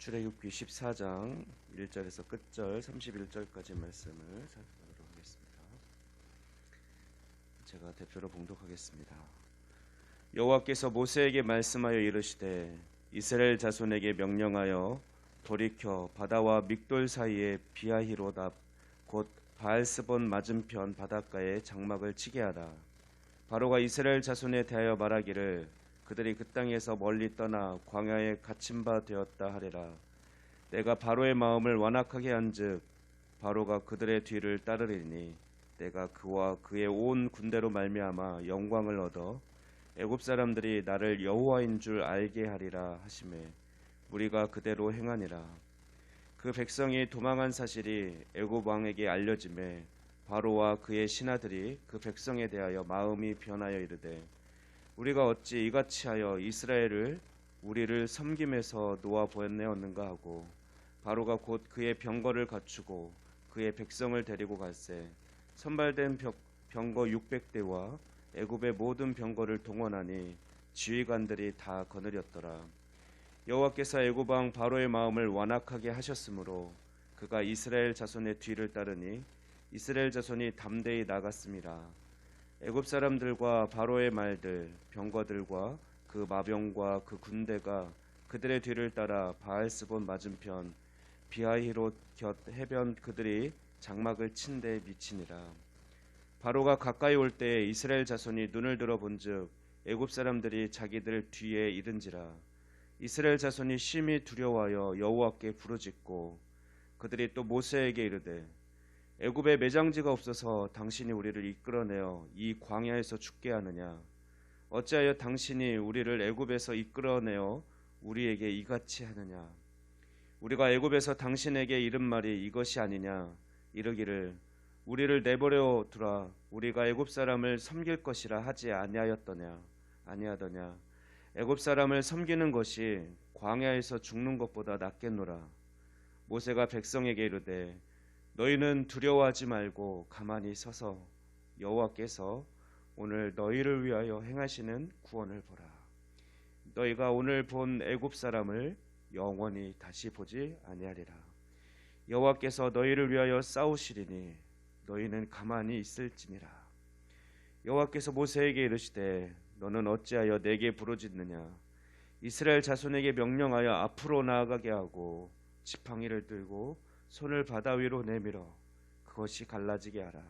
출애굽기 14장 1절에서 끝절 31절까지 말씀을 살펴보도록 하겠습니다. 제가 대표로 봉독하겠습니다. 여호와께서 모세에게 말씀하여 이르시되 이스라엘 자손에게 명령하여 돌이켜 바다와 믹돌 사이에 비하히롯 앞 곧 바알스본 맞은편 바닷가에 장막을 치게 하라. 바로가 이스라엘 자손에 대하여 말하기를 그들이 그 땅에서 멀리 떠나 광야에 갇힌 바 되었다 하리라. 내가 바로의 마음을 완악하게 한즉 바로가 그들의 뒤를 따르리니 내가 그와 그의 온 군대로 말미암아 영광을 얻어 애굽 사람들이 나를 여호와인 줄 알게 하리라 하시매 무리가 그대로 행하니라. 그 백성이 도망한 사실이 애굽 왕에게 알려지매 바로와 그의 신하들이 그 백성에 대하여 마음이 변하여 이르되 우리가 어찌 이같이 하여 이스라엘을 우리를 섬김에서 놓아 보냈네었는가 하고 바로가 곧 그의 병거를 갖추고 그의 백성을 데리고 갈새 선발된 병거 600대와 애굽의 모든 병거를 동원하니 지휘관들이 다 거느렸더라. 여호와께서 애굽 왕 바로의 마음을 완악하게 하셨으므로 그가 이스라엘 자손의 뒤를 따르니 이스라엘 자손이 담대히 나갔습니다. 애굽 사람들과 바로의 말들 병거들과 그 마병과 그 군대가 그들의 뒤를 따라 바알스본 맞은편 비하히롯 곁 해변 그들이 장막을 친 데 미치니라. 바로가 가까이 올 때에 이스라엘 자손이 눈을 들어 본즉 애굽 사람들이 자기들 뒤에 이른지라. 이스라엘 자손이 심히 두려워하여 여호와께 부르짖고 그들이 또 모세에게 이르되 애굽에 매장지가 없어서 당신이 우리를 이끌어내어 이 광야에서 죽게 하느냐. 어찌하여 당신이 우리를 애굽에서 이끌어내어 우리에게 이같이 하느냐. 우리가 애굽에서 당신에게 이른 말이 이것이 아니냐. 이르기를 우리를 내버려 두라. 우리가 애굽 사람을 섬길 것이라 하지 아니하더냐. 애굽 사람을 섬기는 것이 광야에서 죽는 것보다 낫겠노라. 모세가 백성에게 이르되 너희는 두려워하지 말고 가만히 서서 여호와께서 오늘 너희를 위하여 행하시는 구원을 보라. 너희가 오늘 본 애굽 사람을 영원히 다시 보지 아니하리라. 여호와께서 너희를 위하여 싸우시리니 너희는 가만히 있을지니라. 여호와께서 모세에게 이르시되 너는 어찌하여 내게 부르짖느냐. 이스라엘 자손에게 명령하여 앞으로 나아가게 하고 지팡이를 들고 손을 바다 위로 내밀어 그것이 갈라지게 하라.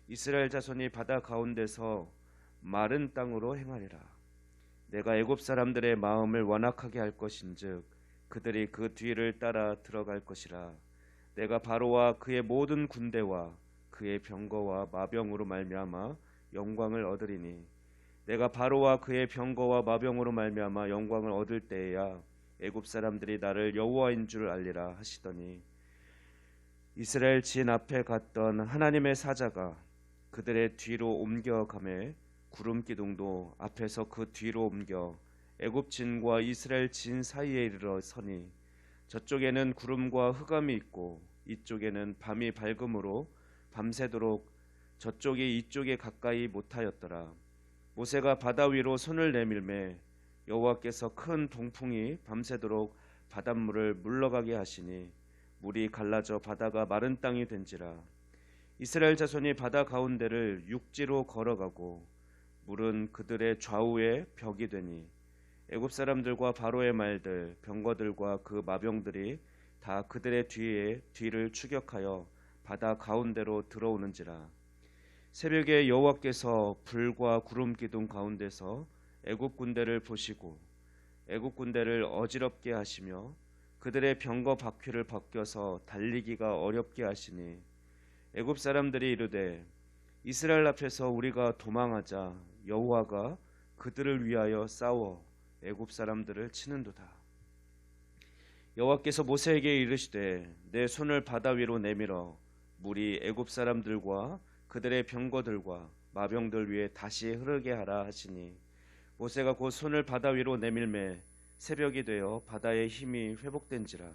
이스라엘 자손이 바다 가운데서 마른 땅으로 행하리라. 내가 애굽 사람들의 마음을 완악하게 할 것인즉 그들이 그 뒤를 따라 들어갈 것이라. 내가 바로와 그의 모든 군대와 그의 병거와 마병으로 말미암아 영광을 얻으리니 내가 바로와 그의 병거와 마병으로 말미암아 영광을 얻을 때에야 애굽 사람들이 나를 여호와인 줄 알리라 하시더니 이스라엘 진 앞에 갔던 하나님의 사자가 그들의 뒤로 옮겨가매 구름 기둥도 앞에서 그 뒤로 옮겨 애굽 진과 이스라엘 진 사이에 이르러 서니 저쪽에는 구름과 흑암이 있고 이쪽에는 밤이 밝음으로 밤새도록 저쪽이 이쪽에 가까이 못하였더라. 모세가 바다 위로 손을 내밀매 여호와께서 큰 동풍이 밤새도록 바닷물을 물러가게 하시니 물이 갈라져 바다가 마른 땅이 된지라. 이스라엘 자손이 바다 가운데를 육지로 걸어가고 물은 그들의 좌우에 벽이 되니 애굽 사람들과 바로의 말들 병거들과 그 마병들이 다 그들의 뒤를 추격하여 바다 가운데로 들어오는지라. 새벽에 여호와께서 불과 구름 기둥 가운데서 애굽 군대를 보시고 애굽 군대를 어지럽게 하시며 그들의 병거 바퀴를 벗겨서 달리기가 어렵게 하시니 애굽 사람들이 이르되 이스라엘 앞에서 우리가 도망하자 여호와가 그들을 위하여 싸워 애굽 사람들을 치는도다. 여호와께서 모세에게 이르시되 내 손을 바다 위로 내밀어 물이 애굽 사람들과 그들의 병거들과 마병들 위에 다시 흐르게 하라 하시니 모세가 곧 손을 바다 위로 내밀매 새벽이 되어 바다의 힘이 회복된지라.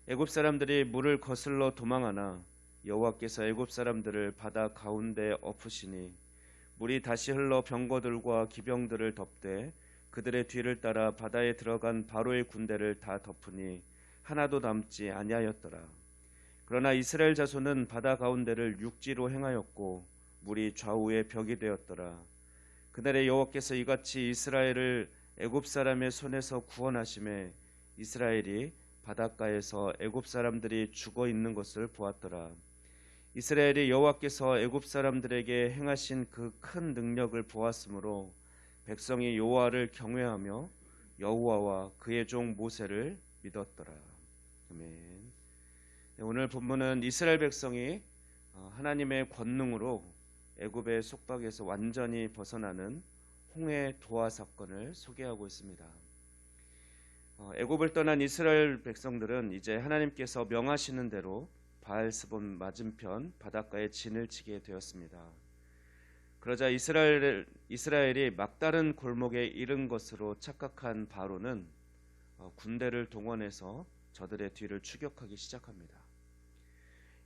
애굽 사람들이 물을 거슬러 도망하나 여호와께서 애굽 사람들을 바다 가운데 엎으시니 물이 다시 흘러 병거들과 기병들을 덮되 그들의 뒤를 따라 바다에 들어간 바로의 군대를 다 덮으니 하나도 남지 아니하였더라. 그러나 이스라엘 자손은 바다 가운데를 육지로 행하였고 물이 좌우에 벽이 되었더라. 그날에 여호와께서 이같이 이스라엘을 애굽 사람의 손에서 구원하심에 이스라엘이 바닷가에서 애굽 사람들이 죽어 있는 것을 보았더라. 이스라엘이 여호와께서 애굽 사람들에게 행하신 그 큰 능력을 보았으므로 백성이 여호와를 경외하며 여호와와 그의 종 모세를 믿었더라. 아멘. 오늘 본문은 이스라엘 백성이 하나님의 권능으로 애굽의 속박에서 완전히 벗어나는 홍해 도하 사건을 소개하고 있습니다. 애굽을 떠난 이스라엘 백성들은 이제 하나님께서 명하시는 대로 바알스본 맞은편 바닷가에 진을 치게 되었습니다. 그러자 이스라엘이 막다른 골목에 이른 것으로 착각한 바로는 군대를 동원해서 저들의 뒤를 추격하기 시작합니다.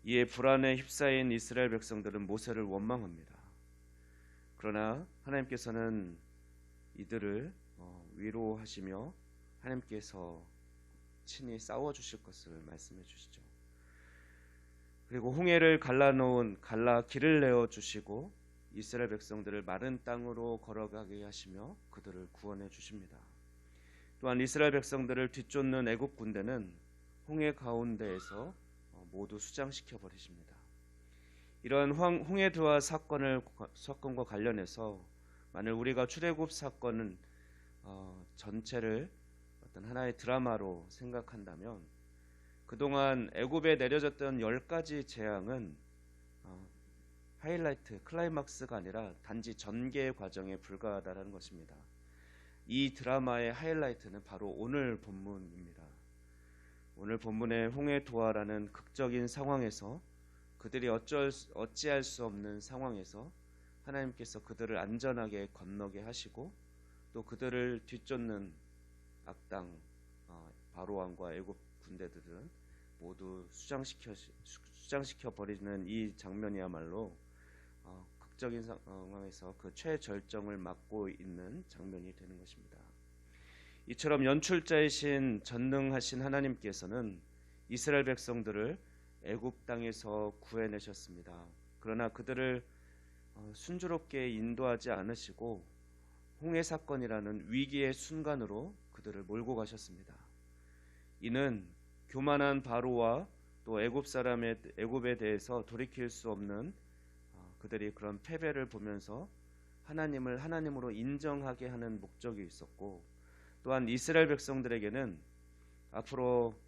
이에 불안에 휩싸인 이스라엘 백성들은 모세를 원망합니다. 그러나 하나님께서는 이들을 위로하시며 하나님께서 친히 싸워주실 것을 말씀해 주시죠. 그리고 홍해를 갈라 길을 내어 주시고 이스라엘 백성들을 마른 땅으로 걸어가게 하시며 그들을 구원해 주십니다. 또한 이스라엘 백성들을 뒤쫓는 애굽 군대는 홍해 가운데에서 모두 수장시켜 버리십니다. 이러한 홍해 도하 사건과 관련해서 만일 우리가 출애굽 사건은 전체를 어떤 하나의 드라마로 생각한다면 그동안 애굽에 내려졌던 10가지 재앙은 하이라이트, 클라이막스가 아니라 단지 전개 과정에 불과하다는 것입니다. 이 드라마의 하이라이트는 바로 오늘 본문입니다. 오늘 본문의 홍해 도하라는 극적인 상황에서 그들이 어찌할 수 없는 상황에서 하나님께서 그들을 안전하게 건너게 하시고 또 그들을 뒤쫓는 악당 바로 왕과 애굽 군대들은 모두 수장시켜 버리는 이 장면이야말로 극적인 상황에서 그 최절정을 맞고 있는 장면이 되는 것입니다. 이처럼 연출자이신 전능하신 하나님께서는 이스라엘 백성들을 애굽 땅에서 구해내셨습니다. 그러나 그들을 순조롭게 인도하지 않으시고 홍해 사건이라는 위기의 순간으로 그들을 몰고 가셨습니다. 이는 교만한 바로와 또 애굽에 대해서 돌이킬 수 없는 그들이 그런 패배를 보면서 하나님을 하나님으로 인정하게 하는 목적이 있었고, 또한 이스라엘 백성들에게는 앞으로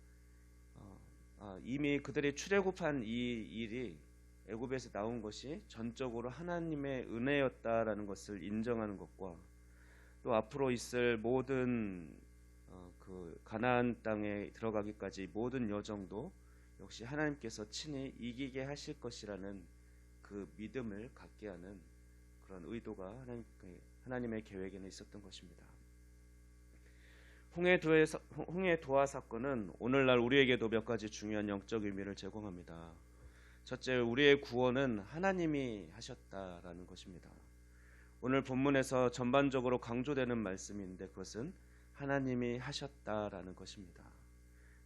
이미 그들이 출애굽한 이 일이 애굽에서 나온 것이 전적으로 하나님의 은혜였다라는 것을 인정하는 것과 또 앞으로 있을 모든 그 가나안 땅에 들어가기까지 모든 여정도 역시 하나님께서 친히 이기게 하실 것이라는 그 믿음을 갖게 하는 그런 의도가 하나님의 계획에는 있었던 것입니다. 홍해 도하 사건은 오늘날 우리에게도 몇 가지 중요한 영적 의미를 제공합니다. 첫째, 우리의 구원은 하나님이 하셨다라는 것입니다. 오늘 본문에서 전반적으로 강조되는 말씀인데 그것은 하나님이 하셨다라는 것입니다.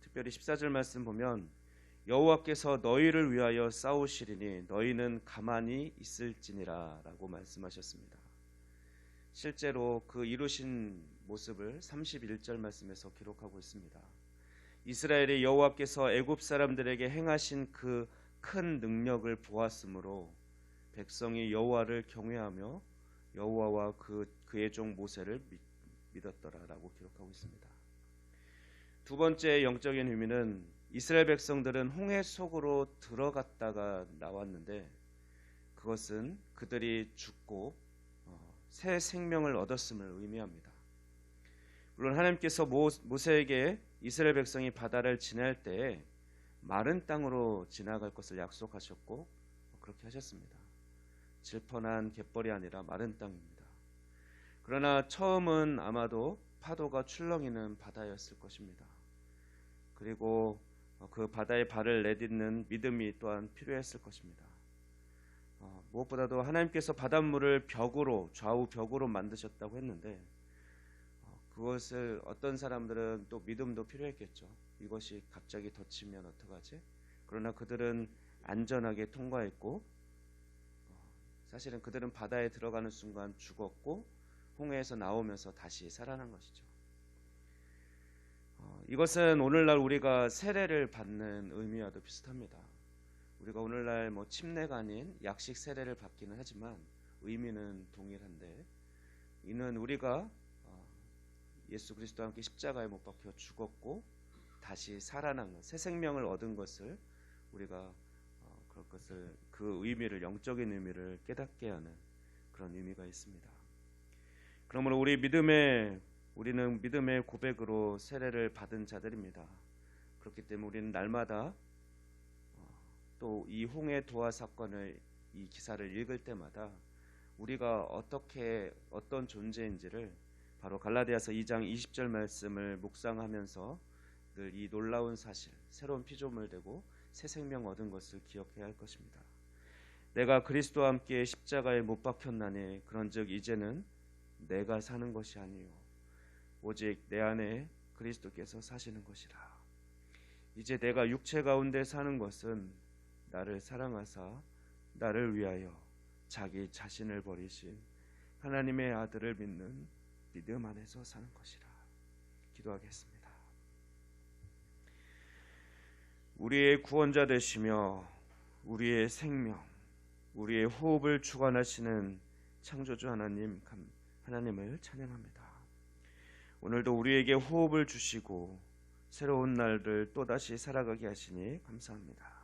특별히 14절 말씀 보면 여호와께서 너희를 위하여 싸우시리니 너희는 가만히 있을지니라 라고 말씀하셨습니다. 실제로 그 이루신 모습을 31절 말씀에서 기록하고 있습니다. 이스라엘이 여호와께서 애굽 사람들에게 행하신 그 큰 능력을 보았으므로 백성이 여호와를 경외하며 여호와와 그의 종 모세를 믿었더라라고 기록하고 있습니다. 두 번째 영적인 의미는 이스라엘 백성들은 홍해 속으로 들어갔다가 나왔는데 그것은 그들이 죽고 새 생명을 얻었음을 의미합니다. 물론 하나님께서 모세에게 이스라엘 백성이 바다를 지날 때에 마른 땅으로 지나갈 것을 약속하셨고 그렇게 하셨습니다. 질펀한 갯벌이 아니라 마른 땅입니다. 그러나 처음은 아마도 파도가 출렁이는 바다였을 것입니다. 그리고 그 바다에 발을 내딛는 믿음이 또한 필요했을 것입니다. 무엇보다도 하나님께서 바닷물을 좌우 벽으로 만드셨다고 했는데 그것을 어떤 사람들은 또 믿음도 필요했겠죠. 이것이 갑자기 덮치면 어떡하지? 그러나 그들은 안전하게 통과했고, 사실은 그들은 바다에 들어가는 순간 죽었고 홍해에서 나오면서 다시 살아난 것이죠. 이것은 오늘날 우리가 세례를 받는 의미와도 비슷합니다. 우리가 오늘날 침례가 아닌 약식 세례를 받기는 하지만 의미는 동일한데, 이는 우리가 예수 그리스도와 함께 십자가에 못 박혀 죽었고 다시 살아난 것, 새 생명을 얻은 것을 우리가 그것을 그 의미를, 영적인 의미를 깨닫게 하는 그런 의미가 있습니다. 그러므로 우리는 믿음의 고백으로 세례를 받은 자들입니다. 그렇기 때문에 우리는 날마다 또 이 홍해 도화 사건을, 이 기사를 읽을 때마다 우리가 어떤 존재인지를 바로 갈라디아서 2장 20절 말씀을 묵상하면서 늘 이 놀라운 사실, 새로운 피조물 되고 새 생명 얻은 것을 기억해야 할 것입니다. 내가 그리스도와 함께 십자가에 못 박혔나니 그런즉 이제는 내가 사는 것이 아니요 오직 내 안에 그리스도께서 사시는 것이라. 이제 내가 육체 가운데 사는 것은 나를 사랑하사 나를 위하여 자기 자신을 버리신 하나님의 아들을 믿는 믿음 안에서 사는 것이라. 기도하겠습니다. 우리의 구원자 되시며 우리의 생명, 우리의 호흡을 주관하시는 창조주 하나님을 찬양합니다. 오늘도 우리에게 호흡을 주시고 새로운 날을 또다시 살아가게 하시니 감사합니다.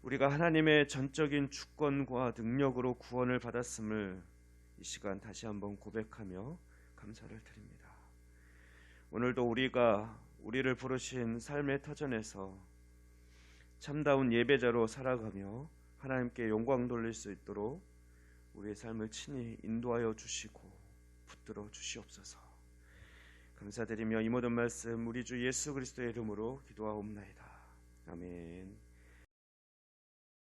우리가 하나님의 전적인 주권과 능력으로 구원을 받았음을 이 시간 다시 한번 고백하며 감사를 드립니다. 오늘도 우리를 부르신 삶의 터전에서 참다운 예배자로 살아가며 하나님께 영광 돌릴 수 있도록 우리의 삶을 친히 인도하여 주시고 붙들어 주시옵소서. 감사드리며 이 모든 말씀 우리 주 예수 그리스도의 이름으로 기도하옵나이다. 아멘.